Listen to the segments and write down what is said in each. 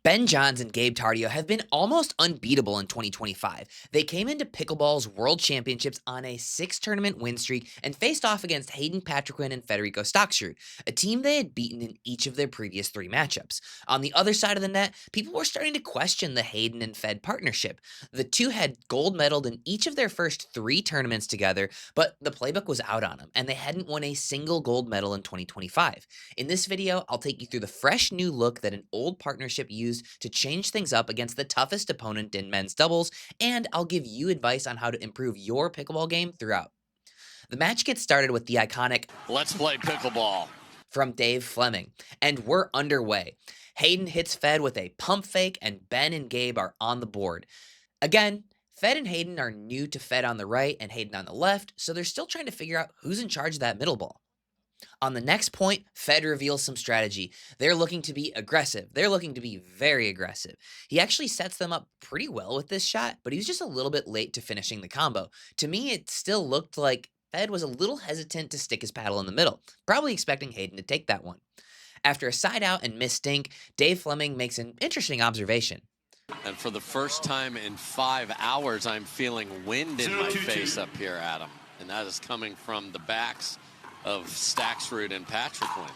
Ben Johns and Gabe Tardio have been almost unbeatable in 2025. They came into Pickleball's World Championships on a 6-tournament win streak and faced off against Hayden Patriquin and Federico Staksrud, a team they had beaten in each of their previous 3 matchups. On the other side of the net, people were starting to question the Hayden and Fed partnership. The two had gold medaled in each of their first 3 tournaments together, but the playbook was out on them, and they hadn't won a single gold medal in 2025. In this video, I'll take you through the fresh new look that an old partnership used to change things up against the toughest opponent in men's doubles, and I'll give you advice on how to improve your pickleball game throughout. The match gets started with the iconic "Let's play pickleball" from Dave Fleming, and we're underway. Hayden hits Fed with a pump fake, and Ben and Gabe are on the board. Again, Fed and Hayden are new to Fed on the right and Hayden on the left, so they're still trying to figure out who's in charge of that middle ball. On the next point, Fed reveals some strategy. They're looking to be aggressive. They're looking to be very aggressive. He actually sets them up pretty well with this shot, but he was just a little bit late to finishing the combo. To me, it still looked like Fed was a little hesitant to stick his paddle in the middle, probably expecting Hayden to take that one. After a side out and missed dink, Dave Fleming makes an interesting observation. And for the first time in 5 hours, I'm feeling wind in my face up here, Adam. And that is coming from the backs of Staksrud and Patriquin.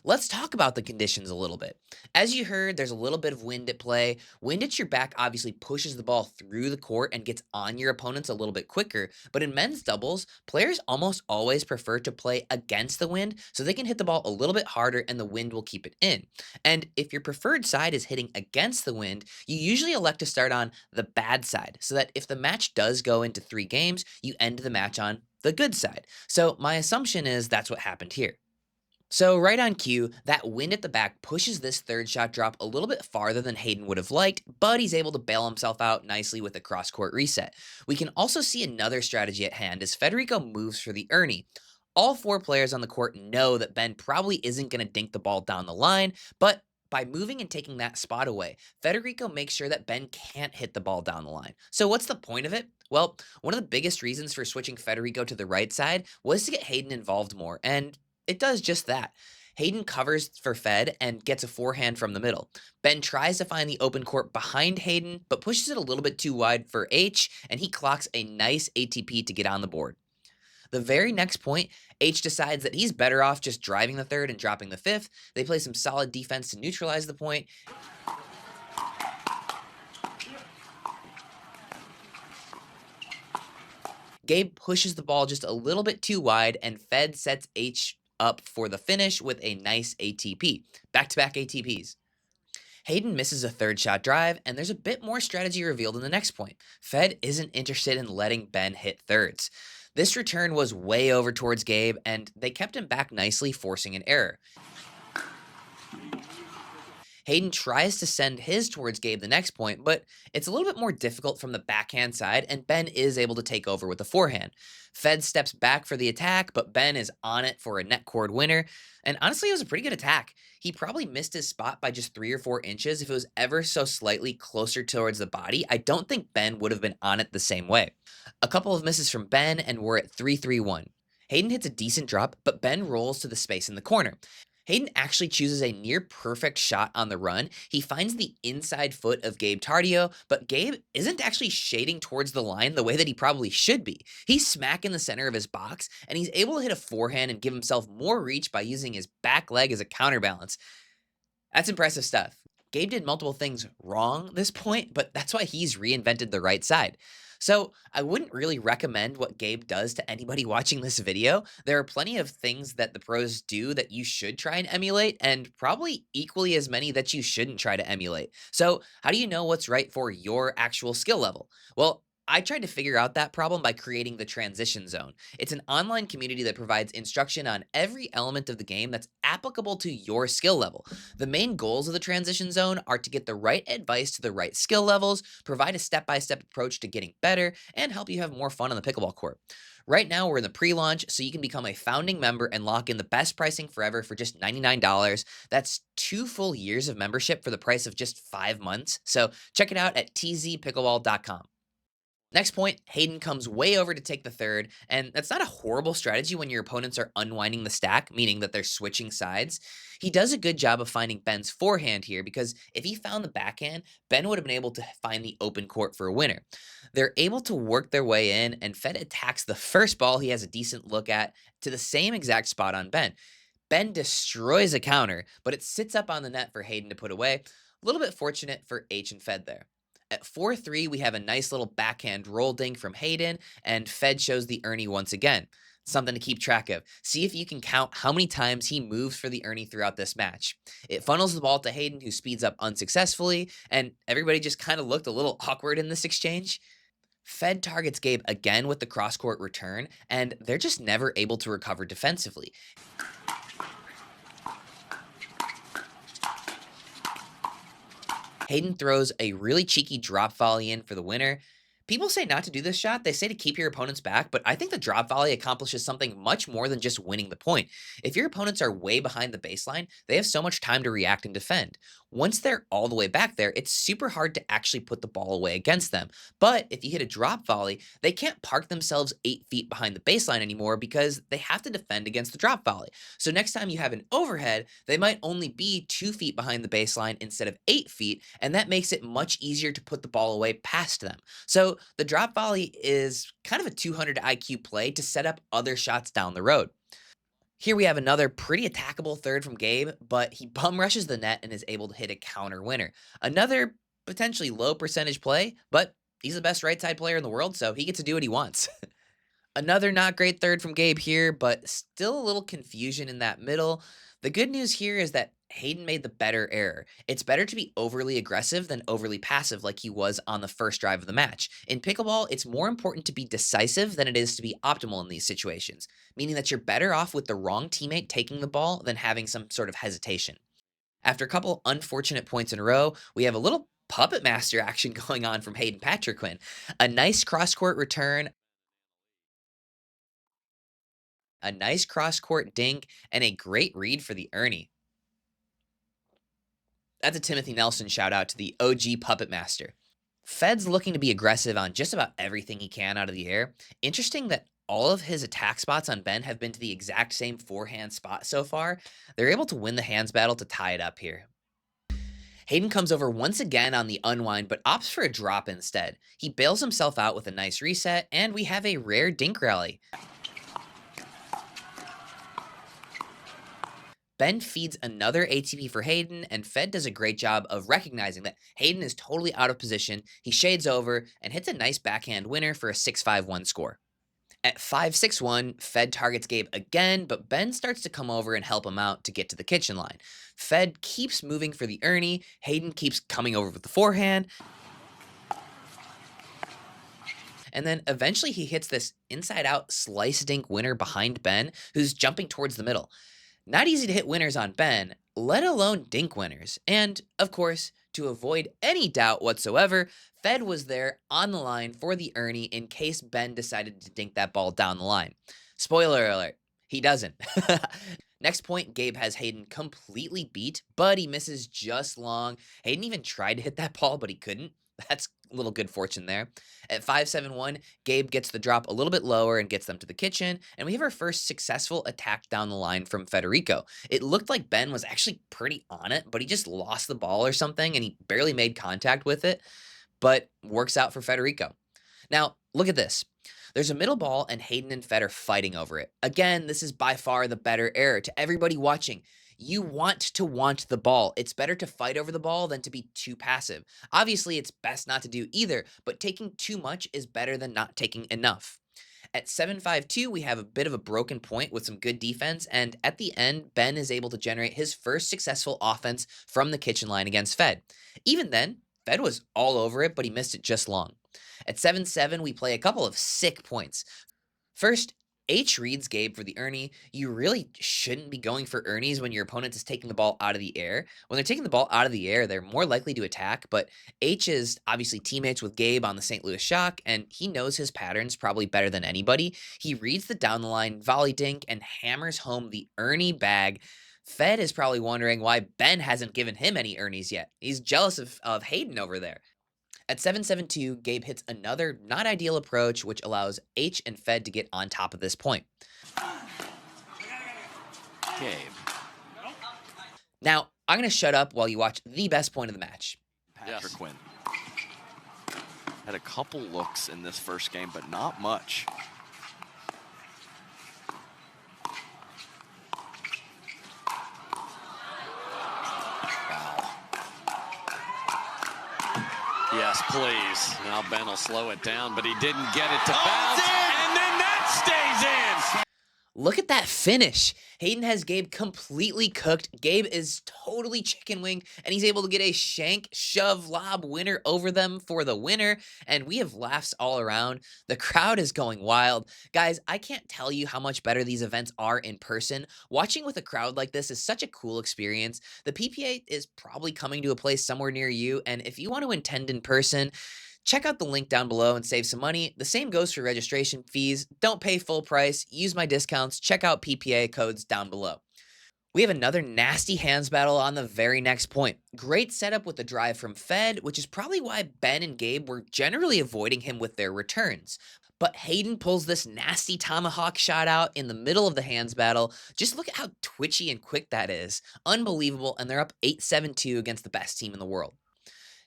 Let's talk about the conditions a little bit. As you heard, there's a little bit of wind at play. Wind at your back obviously pushes the ball through the court and gets on your opponents a little bit quicker, but in men's doubles, players almost always prefer to play against the wind so they can hit the ball a little bit harder and the wind will keep it in. And if your preferred side is hitting against the wind, you usually elect to start on the bad side so that if the match does go into 3 games, you end the match on the good side. So my assumption is that's what happened here. So right on cue, that wind at the back pushes this third shot drop a little bit farther than Hayden would have liked, but he's able to bail himself out nicely with a cross-court reset. We can also see another strategy at hand as Federico moves for the Ernie. All 4 players on the court know that Ben probably isn't going to dink the ball down the line, but by moving and taking that spot away, Federico makes sure that Ben can't hit the ball down the line. So what's the point of it? Well, one of the biggest reasons for switching Federico to the right side was to get Hayden involved more, and it does just that. Hayden covers for Fed and gets a forehand from the middle. Ben tries to find the open court behind Hayden, but pushes it a little bit too wide for H, and he clocks a nice ATP to get on the board. The very next point, H decides that he's better off just driving the third and dropping the fifth. They play some solid defense to neutralize the point. Gabe pushes the ball just a little bit too wide, and Fed sets H up for the finish with a nice ATP. Back-to-back ATPs. Hayden misses a third shot drive, and there's a bit more strategy revealed in the next point. Fed isn't interested in letting Ben hit thirds. This return was way over towards Gabe, and they kept him back nicely, forcing an error. Hayden tries to send his towards Gabe the next point, but it's a little bit more difficult from the backhand side, and Ben is able to take over with the forehand. Fed steps back for the attack, but Ben is on it for a net cord winner, and honestly, it was a pretty good attack. He probably missed his spot by just 3 or 4 inches. If it was ever so slightly closer towards the body, I don't think Ben would have been on it the same way. A couple of misses from Ben, and we're at 3-3-1. Hayden hits a decent drop, but Ben rolls to the space in the corner. Hayden actually chooses a near-perfect shot on the run. He finds the inside foot of Gabe Tardio, but Gabe isn't actually shading towards the line the way that he probably should be. He's smack in the center of his box, and he's able to hit a forehand and give himself more reach by using his back leg as a counterbalance. That's impressive stuff. Gabe did multiple things wrong this point, but that's why he's reinvented the right side. So I wouldn't really recommend what Gabe does to anybody watching this video. There are plenty of things that the pros do that you should try and emulate, and probably equally as many that you shouldn't try to emulate. So how do you know what's right for your actual skill level? Well, I tried to figure out that problem by creating the Transition Zone. It's an online community that provides instruction on every element of the game that's applicable to your skill level. The main goals of the Transition Zone are to get the right advice to the right skill levels, provide a step-by-step approach to getting better, and help you have more fun on the pickleball court. Right now, we're in the pre-launch, so you can become a founding member and lock in the best pricing forever for just $99. That's 2 full years of membership for the price of just 5 months. So check it out at tzpickleball.com. Next point, Hayden comes way over to take the third, and that's not a horrible strategy when your opponents are unwinding the stack, meaning that they're switching sides. He does a good job of finding Ben's forehand here because if he found the backhand, Ben would have been able to find the open court for a winner. They're able to work their way in, and Fed attacks the first ball he has a decent look at to the same exact spot on Ben. Ben destroys a counter, but it sits up on the net for Hayden to put away. A little bit fortunate for H and Fed there. At 4-3, we have a nice little backhand roll dink from Hayden, and Fed shows the Ernie once again. Something to keep track of. See if you can count how many times he moves for the Ernie throughout this match. It funnels the ball to Hayden, who speeds up unsuccessfully, and everybody just kind of looked a little awkward in this exchange. Fed targets Gabe again with the cross-court return, and they're just never able to recover defensively. Hayden throws a really cheeky drop volley in for the winner. People say not to do this shot. They say to keep your opponents back, but I think the drop volley accomplishes something much more than just winning the point. If your opponents are way behind the baseline, they have so much time to react and defend. Once they're all the way back there, it's super hard to actually put the ball away against them. But if you hit a drop volley, they can't park themselves 8 feet behind the baseline anymore because they have to defend against the drop volley. So next time you have an overhead, they might only be 2 feet behind the baseline instead of 8 feet, and that makes it much easier to put the ball away past them. So the drop volley is kind of a 200 IQ play to set up other shots down the road. Here we have another pretty attackable third from Gabe, but he bum rushes the net and is able to hit a counter winner. Another potentially low percentage play, but he's the best right side player in the world, so he gets to do what he wants. Another not great third from Gabe here, but still a little confusion in that middle. The good news here is that Hayden made the better error. It's better to be overly aggressive than overly passive like he was on the first drive of the match. In pickleball, it's more important to be decisive than it is to be optimal in these situations, meaning that you're better off with the wrong teammate taking the ball than having some sort of hesitation. After a couple unfortunate points in a row, we have a little puppet master action going on from Hayden Patriquin. A nice cross-court return, a nice cross-court dink, and a great read for the Ernie. That's a Timothy Nelson shout out to the OG puppet master. Fed's looking to be aggressive on just about everything he can out of the air. Interesting that all of his attack spots on Ben have been to the exact same forehand spot so far. They're able to win the hands battle to tie it up here. Hayden comes over once again on the unwind, but opts for a drop instead. He bails himself out with a nice reset, and we have a rare dink rally. Ben feeds another ATP for Hayden, and Fed does a great job of recognizing that Hayden is totally out of position. He shades over and hits a nice backhand winner for a 6-5-1 score. At 5-6-1, Fed targets Gabe again, but Ben starts to come over and help him out to get to the kitchen line. Fed keeps moving for the Ernie. Hayden keeps coming over with the forehand. And then eventually he hits this inside-out slice dink winner behind Ben, who's jumping towards the middle. Not easy to hit winners on Ben, let alone dink winners. And, of course, to avoid any doubt whatsoever, Fed was there on the line for the Ernie in case Ben decided to dink that ball down the line. Spoiler alert, he doesn't. Next point, Gabe has Hayden completely beat, but he misses just long. Hayden even tried to hit that ball, but he couldn't. That's a little good fortune there. At 5-7-1, Gabe gets the drop a little bit lower and gets them to the kitchen, and we have our first successful attack down the line from Federico. It looked like Ben was actually pretty on it, but he just lost the ball or something, and he barely made contact with it, but works out for Federico. Now, look at this. There's a middle ball, and Hayden and Fed are fighting over it. Again, this is by far the better error. To everybody watching, you want the ball. It's better to fight over the ball than to be too passive. Obviously, it's best not to do either, but taking too much is better than not taking enough. At 7-5-2, we have a bit of a broken point with some good defense, and at the end, Ben is able to generate his first successful offense from the kitchen line against Fed. Even then, Fed was all over it, but he missed it just long. At 7-7, we play a couple of sick points. First, H reads Gabe for the Ernie. You really shouldn't be going for Ernies when your opponent is taking the ball out of the air. When they're taking the ball out of the air, they're more likely to attack, but H is obviously teammates with Gabe on the St. Louis Shock, and he knows his patterns probably better than anybody. He reads the down the line volley dink and hammers home the Ernie bag. Fed is probably wondering why Ben hasn't given him any Ernies yet. He's jealous of Hayden over there. At 7-7-2, Gabe hits another not ideal approach, which allows H and Fed to get on top of this point. Gabe. Now, I'm going to shut up while you watch the best point of the match. Patriquin had a couple looks in this first game, but not much. Wow. Yes, please. Now Ben will slow it down, but he didn't get it to bounce. And then that stays in. Look at that finish. Hayden has Gabe completely cooked. Gabe is totally chicken winged, and he's able to get a shank, shove, lob winner over them for the winner, and we have laughs all around. The crowd is going wild. Guys, I can't tell you how much better these events are in person. Watching with a crowd like this is such a cool experience. The PPA is probably coming to a place somewhere near you, and if you want to attend in person, check out the link down below and save some money. The same goes for registration fees. Don't pay full price. Use my discounts. Check out PPA codes down below. We have another nasty hands battle on the very next point. Great setup with the drive from Fed, which is probably why Ben and Gabe were generally avoiding him with their returns. But Hayden pulls this nasty tomahawk shot out in the middle of the hands battle. Just look at how twitchy and quick that is. Unbelievable, and they're up 8-7-2 against the best team in the world.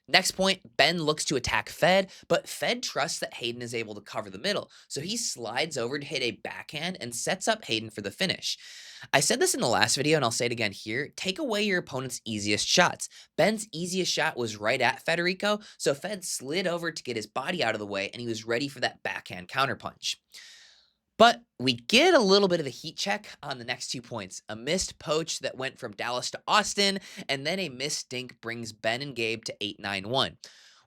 Next point, Ben looks to attack Fed, but Fed trusts that Hayden is able to cover the middle, so he slides over to hit a backhand and sets up Hayden for the finish. I said this in the last video, and I'll say it again here. Take away your opponent's easiest shots. Ben's easiest shot was right at Federico, so Fed slid over to get his body out of the way, and he was ready for that backhand counterpunch. But we get a little bit of a heat check on the next 2 points. A missed poach that went from Dallas to Austin, and then a missed dink brings Ben and Gabe to 8-9-1,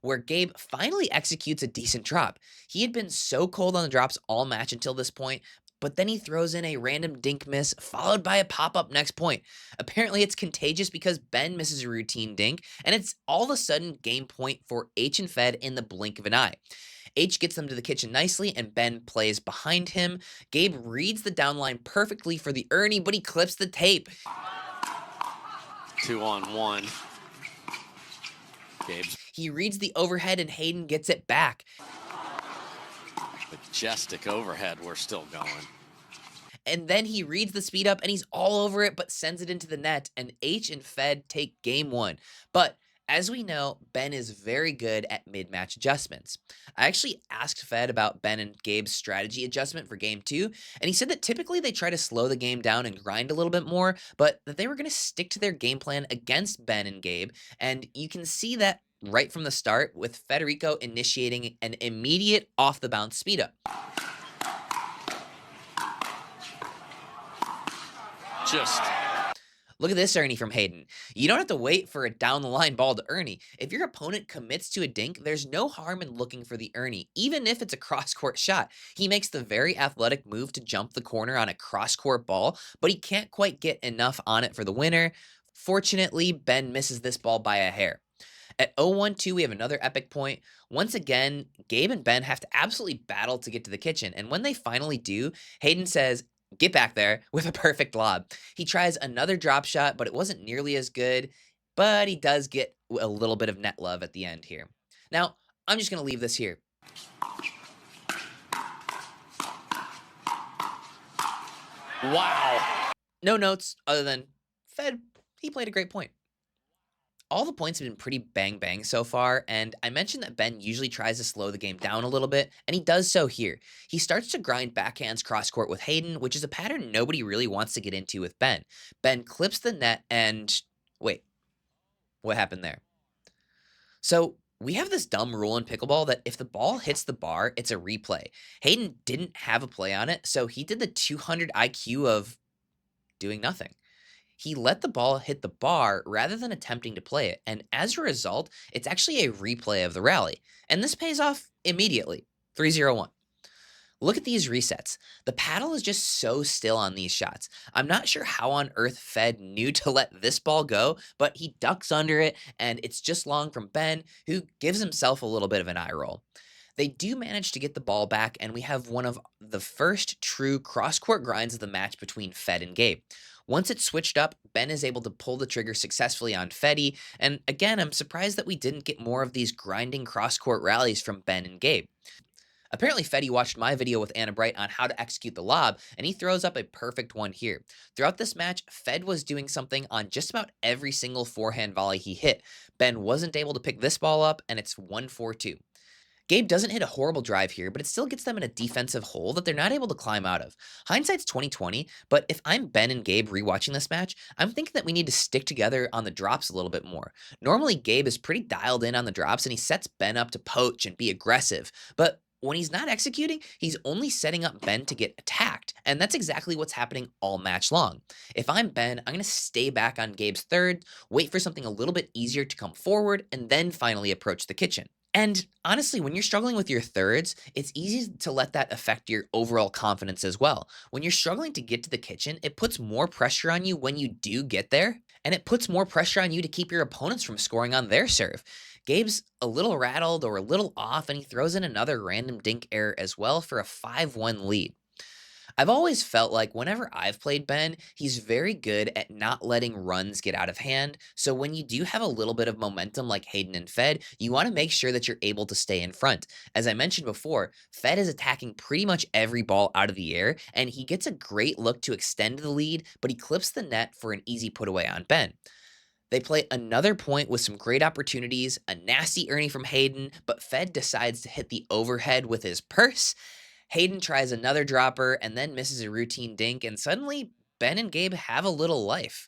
where Gabe finally executes a decent drop. He had been so cold on the drops all match until this point, but then he throws in a random dink miss, followed by a pop-up next point. Apparently, it's contagious because Ben misses a routine dink, and it's all of a sudden game point for H and Fed in the blink of an eye. H gets them to the kitchen nicely, and Ben plays behind him. Gabe reads the downline perfectly for the Ernie, but he clips the tape. 2-on-1. Gabe. He reads the overhead, and Hayden gets it back. Majestic overhead, we're still going. And then he reads the speed up, and he's all over it, but sends it into the net, and H and Fed take game one. But as we know, Ben is very good at mid-match adjustments. I actually asked Fed about Ben and Gabe's strategy adjustment for game 2, and he said that typically they try to slow the game down and grind a little bit more, but that they were going to stick to their game plan against Ben and Gabe, and you can see that right from the start with Federico initiating an immediate off-the-bounce speed up. Look at this Ernie from Hayden. You don't have to wait for a down-the-line ball to Ernie. If your opponent commits to a dink, there's no harm in looking for the Ernie, even if it's a cross-court shot. He makes the very athletic move to jump the corner on a cross-court ball, but he can't quite get enough on it for the winner. Fortunately, Ben misses this ball by a hair. At 0-1-2, we have another epic point. Once again, Gabe and Ben have to absolutely battle to get to the kitchen, and when they finally do, Hayden says, "Get back there," with a perfect lob. He tries another drop shot, but it wasn't nearly as good, but he does get a little bit of net love at the end here. Now, I'm just going to leave this here. Wow. No notes other than Fed, he played a great point. All the points have been pretty bang-bang so far, and I mentioned that Ben usually tries to slow the game down a little bit, and he does so here. He starts to grind backhands cross-court with Hayden, which is a pattern nobody really wants to get into with Ben. Ben clips the net, and wait, what happened there? So we have this dumb rule in pickleball that if the ball hits the bar, it's a replay. Hayden didn't have a play on it, so he did the 200 IQ of doing nothing. He let the ball hit the bar rather than attempting to play it, and as a result, it's actually a replay of the rally. And this pays off immediately. 3-0-1. Look at these resets. The paddle is just so still on these shots. I'm not sure how on earth Fed knew to let this ball go, but he ducks under it, and it's just long from Ben, who gives himself a little bit of an eye roll. They do manage to get the ball back, and we have one of the first true cross-court grinds of the match between Fed and Gabe. Once it's switched up, Ben is able to pull the trigger successfully on Feddy, and again, I'm surprised that we didn't get more of these grinding cross-court rallies from Ben and Gabe. Apparently, Feddy watched my video with Anna Bright on how to execute the lob, and he throws up a perfect one here. Throughout this match, Fed was doing something on just about every single forehand volley he hit. Ben wasn't able to pick this ball up, and it's 1-4-2. Gabe doesn't hit a horrible drive here, but it still gets them in a defensive hole that they're not able to climb out of. Hindsight's 20/20, but if I'm Ben and Gabe rewatching this match, I'm thinking that we need to stick together on the drops a little bit more. Normally, Gabe is pretty dialed in on the drops, and he sets Ben up to poach and be aggressive, but when he's not executing, he's only setting up Ben to get attacked, and that's exactly what's happening all match long. If I'm Ben, I'm going to stay back on Gabe's third, wait for something a little bit easier to come forward, and then finally approach the kitchen. And honestly, when you're struggling with your thirds, it's easy to let that affect your overall confidence as well. When you're struggling to get to the kitchen, it puts more pressure on you when you do get there, and it puts more pressure on you to keep your opponents from scoring on their serve. Gabe's a little rattled or a little off, and he throws in another random dink error as well for a 5-1 lead. I've always felt like whenever I've played Ben, he's very good at not letting runs get out of hand. So when you do have a little bit of momentum like Hayden and Fed, you want to make sure that you're able to stay in front. As I mentioned before, Fed is attacking pretty much every ball out of the air, and he gets a great look to extend the lead, but he clips the net for an easy put away on Ben. They play another point with some great opportunities, a nasty Ernie from Hayden, but Fed decides to hit the overhead with his purse. Hayden tries another dropper and then misses a routine dink, and suddenly Ben and Gabe have a little life.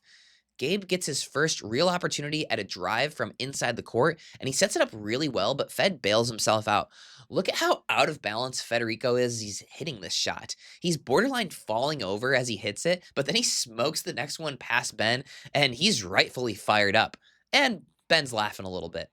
Gabe gets his first real opportunity at a drive from inside the court, and he sets it up really well, but Fed bails himself out. Look at how out of balance Federico is as he's hitting this shot. He's borderline falling over as he hits it, but then he smokes the next one past Ben, and he's rightfully fired up. And Ben's laughing a little bit.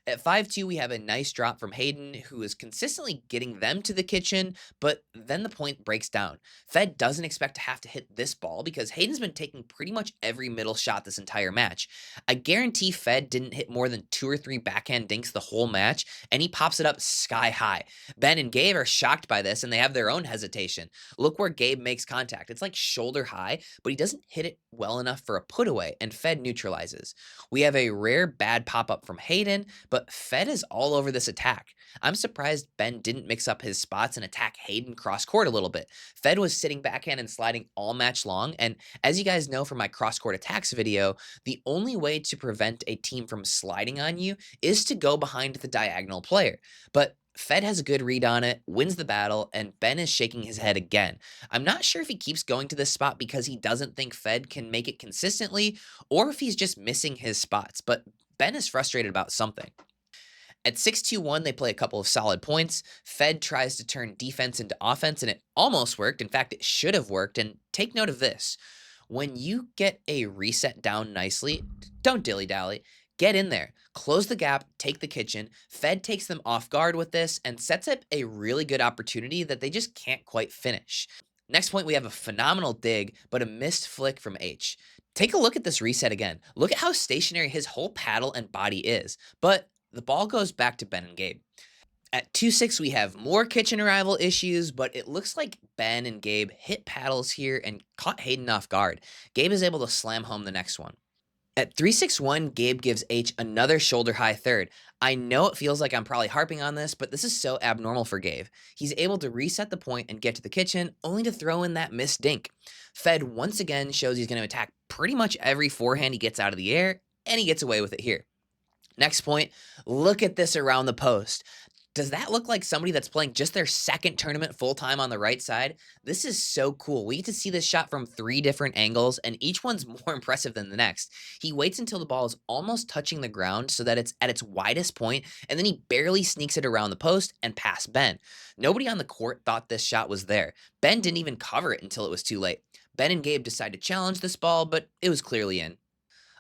At 5-2, we have a nice drop from Hayden, who is consistently getting them to the kitchen, but then the point breaks down. Fed doesn't expect to have to hit this ball because Hayden's been taking pretty much every middle shot this entire match. I guarantee Fed didn't hit more than 2 or 3 backhand dinks the whole match, and he pops it up sky high. Ben and Gabe are shocked by this, and they have their own hesitation. Look where Gabe makes contact. It's like shoulder high, but he doesn't hit it well enough for a put away, and Fed neutralizes. We have a rare bad pop-up from Hayden, but Fed is all over this attack. I'm surprised Ben didn't mix up his spots and attack Hayden cross-court a little bit. Fed was sitting backhand and sliding all match long, and as you guys know from my cross-court attacks video, the only way to prevent a team from sliding on you is to go behind the diagonal player. But Fed has a good read on it, wins the battle, and Ben is shaking his head again. I'm not sure if he keeps going to this spot because he doesn't think Fed can make it consistently, or if he's just missing his spots, but Ben is frustrated about something. At 6-2-1, they play a couple of solid points. Fed tries to turn defense into offense, and it almost worked. In fact, it should have worked, and take note of this. When you get a reset down nicely, don't dilly-dally. Get in there, close the gap, take the kitchen. Fed takes them off guard with this and sets up a really good opportunity that they just can't quite finish. Next point, we have a phenomenal dig, but a missed flick from H. Take a look at this reset again. Look at how stationary his whole paddle and body is, but the ball goes back to Ben and Gabe. At 2-6, we have more kitchen arrival issues, but it looks like Ben and Gabe hit paddles here and caught Hayden off guard. Gabe is able to slam home the next one. At 3-6-1, Gabe gives H another shoulder-high third. I know it feels like I'm probably harping on this, but this is so abnormal for Gabe. He's able to reset the point and get to the kitchen, only to throw in that missed dink. Fed once again shows he's going to attack pretty much every forehand he gets out of the air, and he gets away with it here. Next point, look at this around the post. Does that look like somebody that's playing just their second tournament full-time on the right side? This is so cool. We get to see this shot from 3 different angles, and each one's more impressive than the next. He waits until the ball is almost touching the ground so that it's at its widest point, and then he barely sneaks it around the post and past Ben. Nobody on the court thought this shot was there. Ben didn't even cover it until it was too late. Ben and Gabe decide to challenge this ball, but it was clearly in.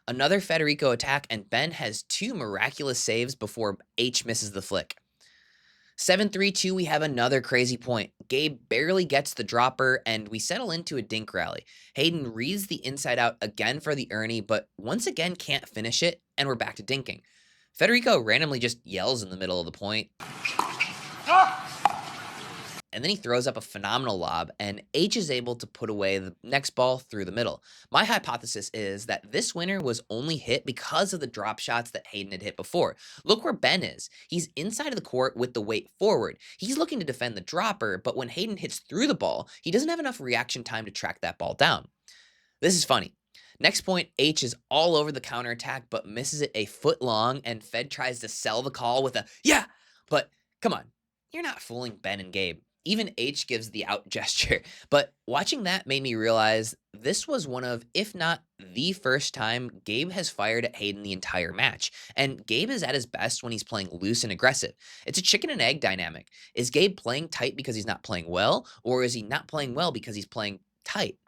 Another Federico attack, and Ben has 2 miraculous saves before H misses the flick. 7-3-2, we have another crazy point. Gabe barely gets the dropper, and we settle into a dink rally. Hayden reads the inside out again for the Ernie, but once again can't finish it, and we're back to dinking. Federico randomly just yells in the middle of the point. And then he throws up a phenomenal lob, and H is able to put away the next ball through the middle. My hypothesis is that this winner was only hit because of the drop shots that Hayden had hit before. Look where Ben is. He's inside of the court with the weight forward. He's looking to defend the dropper, but when Hayden hits through the ball, he doesn't have enough reaction time to track that ball down. This is funny. Next point, H is all over the counterattack, but misses it a foot long, and Fed tries to sell the call with a, yeah, but come on, you're not fooling Ben and Gabe. Even H gives the out gesture, but watching that made me realize this was one of, if not the first time, Gabe has fired at Hayden the entire match, and Gabe is at his best when he's playing loose and aggressive. It's a chicken and egg dynamic. Is Gabe playing tight because he's not playing well, or is he not playing well because he's playing tight?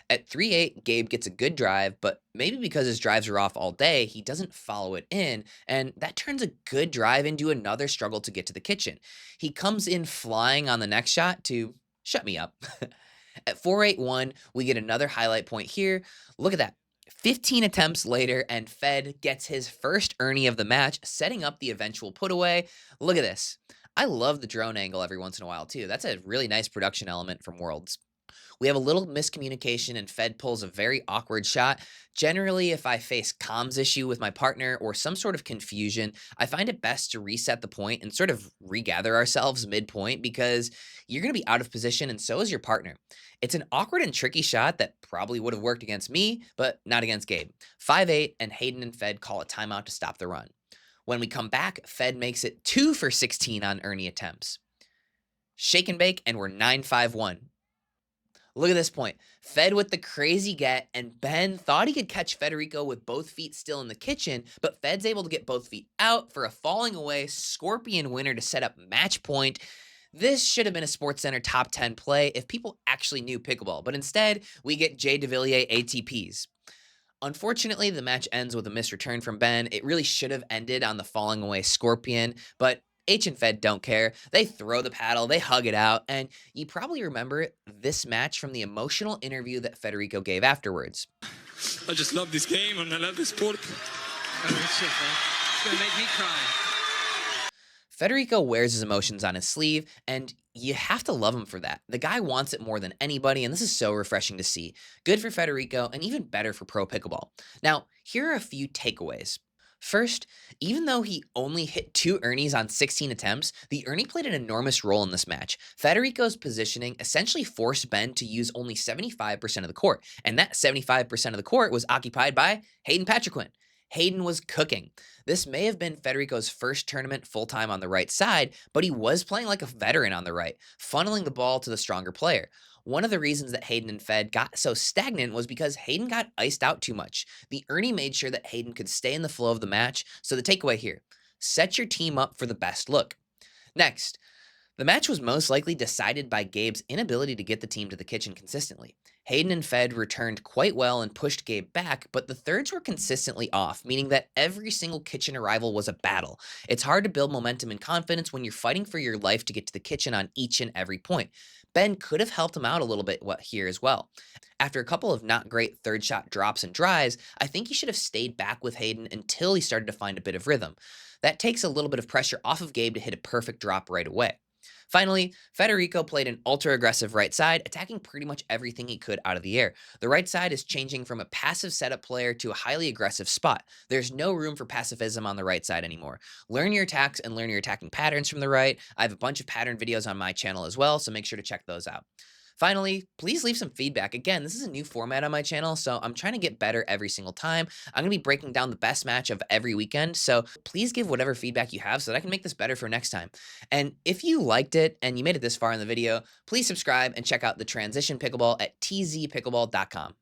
At 3-8, Gabe gets a good drive, but maybe because his drives are off all day, he doesn't follow it in, and that turns a good drive into another struggle to get to the kitchen. He comes in flying on the next shot to shut me up. At 4-8-1, we get another highlight point here. Look at that. 15 attempts later, and Fed gets his first Ernie of the match, setting up the eventual put away. Look at this. I love the drone angle every once in a while, too. That's a really nice production element from Worlds. We have a little miscommunication, and Fed pulls a very awkward shot. Generally, if I face comms issue with my partner or some sort of confusion, I find it best to reset the point and sort of regather ourselves midpoint, because you're going to be out of position and so is your partner. It's an awkward and tricky shot that probably would have worked against me, but not against Gabe. 5-8, and Hayden and Fed call a timeout to stop the run. When we come back, Fed makes it 2 for 16 on Ernie attempts. Shake and bake, and we're 9-5-1. Look at this point. Fed with the crazy get, and Ben thought he could catch Federico with both feet still in the kitchen, but Fed's able to get both feet out for a falling away scorpion winner to set up match point. This should have been a SportsCenter top 10 play if people actually knew pickleball, but instead we get Jay DeVilliers ATPs. Unfortunately, the match ends with a missed return from Ben. It really should have ended on the falling away scorpion, but H and Fed don't care. They throw the paddle, they hug it out, and you probably remember this match from the emotional interview that Federico gave afterwards. I just love this game and I love this sport. Oh, that's it, man. It's gonna make me cry. Federico wears his emotions on his sleeve, and you have to love him for that. The guy wants it more than anybody, and this is so refreshing to see. Good for Federico, and even better for pro pickleball. Now, here are a few takeaways. First, even though he only hit 2 Ernies on 16 attempts, the Ernie played an enormous role in this match. Federico's positioning essentially forced Ben to use only 75% of the court, and that 75% of the court was occupied by Hayden Patriquin. Hayden was cooking. This may have been Federico's first tournament full-time on the right side, but he was playing like a veteran on the right, funneling the ball to the stronger player. One of the reasons that Hayden and Fed got so stagnant was because Hayden got iced out too much. The Ernie made sure that Hayden could stay in the flow of the match, so the takeaway here, set your team up for the best look. Next, the match was most likely decided by Gabe's inability to get the team to the kitchen consistently. Hayden and Fed returned quite well and pushed Gabe back, but the thirds were consistently off, meaning that every single kitchen arrival was a battle. It's hard to build momentum and confidence when you're fighting for your life to get to the kitchen on each and every point. Ben could have helped him out a little bit here as well. After a couple of not great third shot drops and drives, I think he should have stayed back with Hayden until he started to find a bit of rhythm. That takes a little bit of pressure off of Gabe to hit a perfect drop right away. Finally, Federico played an ultra-aggressive right side, attacking pretty much everything he could out of the air. The right side is changing from a passive setup player to a highly aggressive spot. There's no room for pacifism on the right side anymore. Learn your attacks and learn your attacking patterns from the right. I have a bunch of pattern videos on my channel as well, so make sure to check those out. Finally, please leave some feedback. Again, this is a new format on my channel, so I'm trying to get better every single time. I'm going to be breaking down the best match of every weekend, so please give whatever feedback you have so that I can make this better for next time. And if you liked it and you made it this far in the video, please subscribe and check out the Transition Pickleball at tzpickleball.com.